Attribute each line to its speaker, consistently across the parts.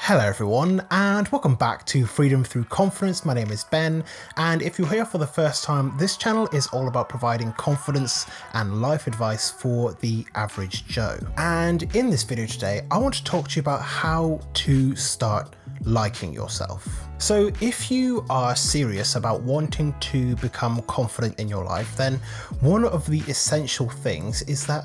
Speaker 1: Hello everyone, and welcome back to Freedom Through Confidence. My name is Ben, and if you're here for the first time, this channel is all about providing confidence and life advice for the average Joe. And in this video today, I want to talk to you about how to start liking yourself. So if you are serious about wanting to become confident in your life, then one of the essential things is that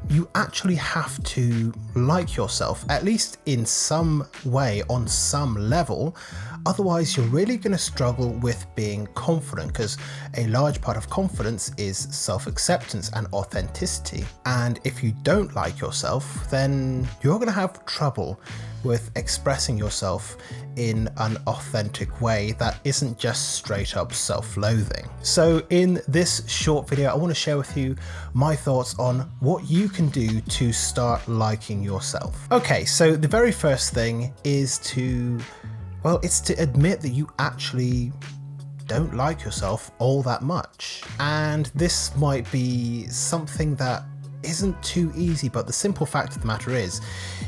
Speaker 1: you actually have to like yourself, at least in some way, on some level. Otherwise, you're really going to struggle with being confident, because a large part of confidence is self-acceptance and authenticity. And if you don't like yourself, then you're going to have trouble with expressing yourself in an authentic way that isn't just straight up self-loathing. So in this short video, I want to share with you my thoughts on what you can do to start liking yourself. Okay, so the very first thing is it's to admit that you actually don't like yourself all that much. And this might be something that isn't too easy, but the simple fact of the matter is,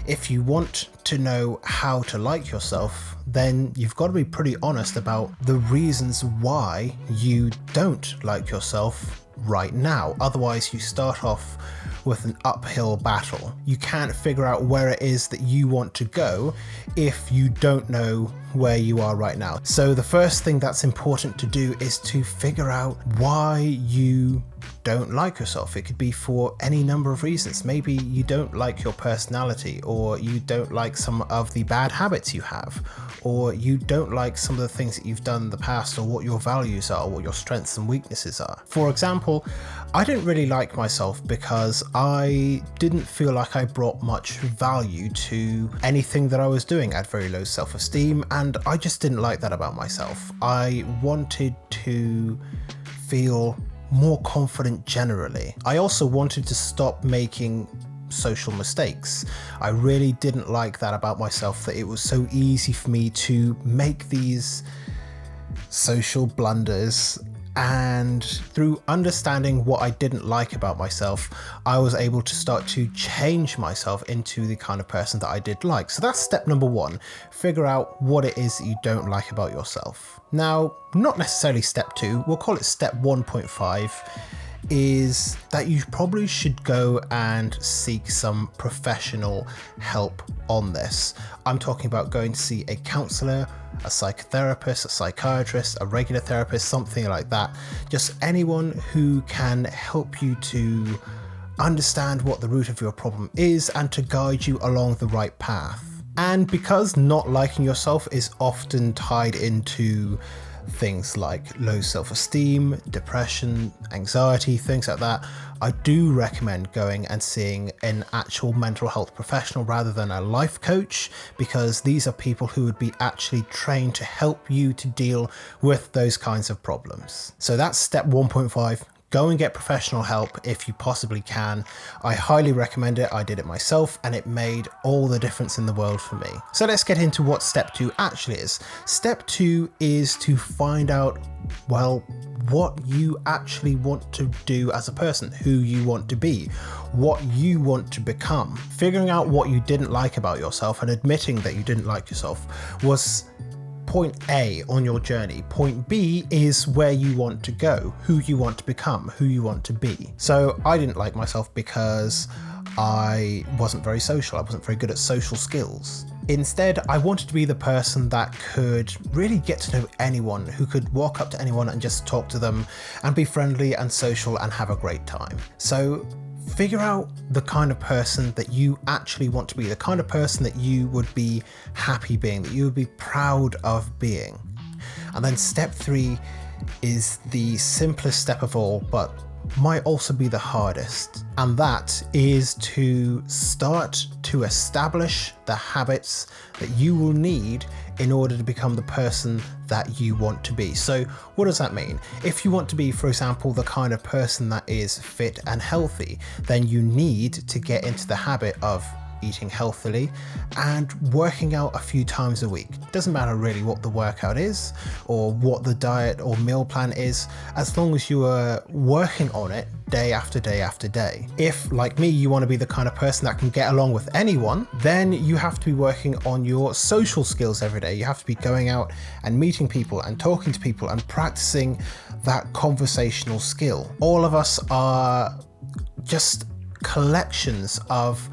Speaker 1: if you want to know how to like yourself, then you've got to be pretty honest about the reasons why you don't like yourself right now. Otherwise, you start off with an uphill battle. You can't figure out where it is that you want to go if you don't know where you are right now. So the first thing that's important to do is to figure out why you don't like yourself. It could be for any number of reasons. Maybe you don't like your personality, or you don't like some of the bad habits you have, or you don't like some of the things that you've done in the past, or what your values are, what your strengths and weaknesses are. For example, I didn't really like myself because I didn't feel like I brought much value to anything that I was doing. I had very low self-esteem, and I just didn't like that about myself. I wanted to feel more confident generally. I also wanted to stop making social mistakes. I really didn't like that about myself, that it was so easy for me to make these social blunders. And through understanding what I didn't like about myself, I was able to start to change myself into the kind of person that I did like. So that's step number one. Figure out what it is that you don't like about yourself. Now, not necessarily step two, we'll call it step 1.5, is that you probably should go and seek some professional help on this. I'm talking about going to see a counselor, a psychotherapist, a psychiatrist, a regular therapist, something like that. Just anyone who can help you to understand what the root of your problem is and to guide you along the right path. And because not liking yourself is often tied into things like low self-esteem, depression, anxiety, things like that, I do recommend going and seeing an actual mental health professional rather than a life coach, because these are people who would be actually trained to help you to deal with those kinds of problems. So that's step 1.5. Go and get professional help if you possibly can. I highly recommend it. I did it myself and it made all the difference in the world for me. So let's get into what step 2 actually is. Step 2 is to find out, what you actually want to do as a person, who you want to be, what you want to become. Figuring out what you didn't like about yourself and admitting that you didn't like yourself was point A on your journey. Point B is where you want to go, who you want to become, who you want to be. So I didn't like myself because I wasn't very social. I wasn't very good at social skills. Instead, I wanted to be the person that could really get to know anyone, who could walk up to anyone and just talk to them and be friendly and social and have a great time. So figure out the kind of person that you actually want to be, the kind of person that you would be happy being, that you would be proud of being. And then step 3 is the simplest step of all, but might also be the hardest. And that is to start to establish the habits that you will need in order to become the person that you want to be. So what does that mean? If you want to be, for example, the kind of person that is fit and healthy, then you need to get into the habit of eating healthily, and working out a few times a week. It doesn't matter really what the workout is or what the diet or meal plan is, as long as you are working on it day after day after day. If, like me, you want to be the kind of person that can get along with anyone, then you have to be working on your social skills every day. You have to be going out and meeting people and talking to people and practicing that conversational skill. All of us are just collections of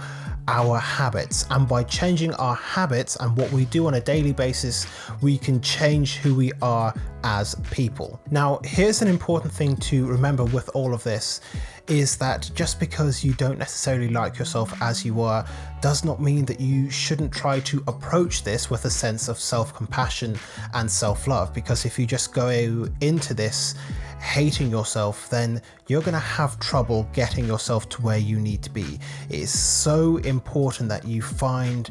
Speaker 1: our habits, and by changing our habits and what we do on a daily basis, we can change who we are as people. Now, here's an important thing to remember with all of this, is that just because you don't necessarily like yourself as you are does not mean that you shouldn't try to approach this with a sense of self-compassion and self-love, because if you just go into this hating yourself, then you're going to have trouble getting yourself to where you need to be. It is so important that you find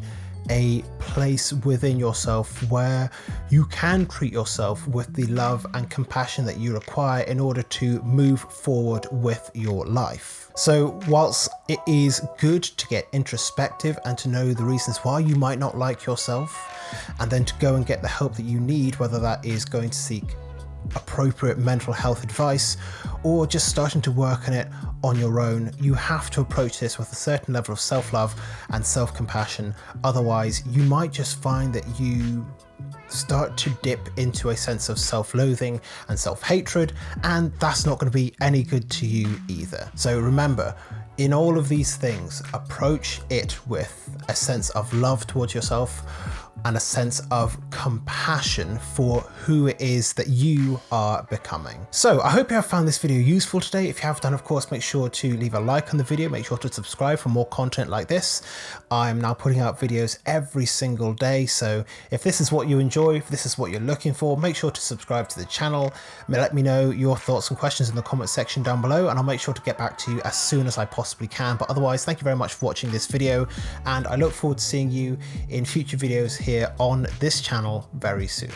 Speaker 1: a place within yourself where you can treat yourself with the love and compassion that you require in order to move forward with your life. So whilst it is good to get introspective and to know the reasons why you might not like yourself, and then to go and get the help that you need, whether that is going to seek appropriate mental health advice or just starting to work on it on your own, you have to approach this with a certain level of self-love and self-compassion. Otherwise, you might just find that you start to dip into a sense of self-loathing and self-hatred, and that's not going to be any good to you either. So remember, in all of these things, approach it with a sense of love towards yourself and a sense of compassion for who it is that you are becoming. So I hope you have found this video useful today. If you have done, of course, make sure to leave a like on the video, make sure to subscribe for more content like this. I'm now putting out videos every single day, so if this is what you enjoy, if this is what you're looking for, make sure to subscribe to the channel. Let me know your thoughts and questions in the comment section down below, and I'll make sure to get back to you as soon as I possibly can. But otherwise, thank you very much for watching this video, and I look forward to seeing you in future videos here on this channel very soon.